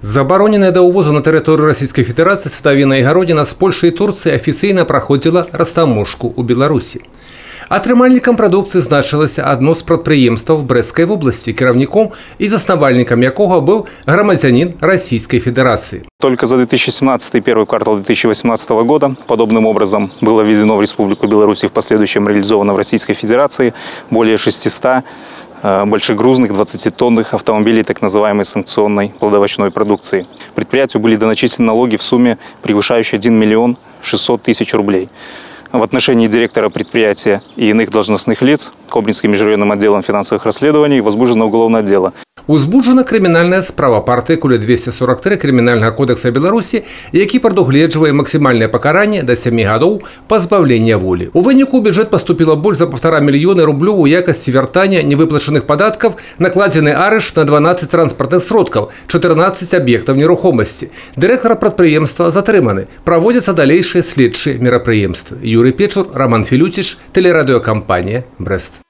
Забароненная до увозу на территорию Российской Федерации садовина и городина с Польши и Турции офіційно проходила растаможку у Беларусі. Атрымальнікам прадукцыі значылася адно з прадпрыемстваў Брэсцкай вобласці, кіраўніком і заснавальнікам якога быў грамадзянин Российской Федерации. Только за 2017 и первый квартал 2018 года подобным образом было введено в Республику Беларусь и в последующем реализовано в Российской Федерации более 600 большегрузных 20-тонных автомобилей так называемой санкционной плодовочной продукции. Предприятию были доначислены налоги в сумме, превышающей 1 миллион 600 тысяч рублей. В отношении директора предприятия и иных должностных лиц Кобринским межрайонным отделом финансовых расследований возбуждено уголовное дело. Узбуджена криминальная справа по артикуле 243 Криминального кодекса Беларуси, які прадугледжвае максимальное покарание до 7 годов позбавления воли. У выніку у бюджет поступило больше за 1,5 мільйона рублёў у якасці вяртання невыплачаных падаткаў, накладзены арышт на 12 транспортных сродкаў, 14 объектов нерухомости. Директора прадпрыемства затрыманы. Проводятся далейшие следчыя мерапрыемствы. Юрий Печур, Роман Филютич, телерадиокомпания «Брест».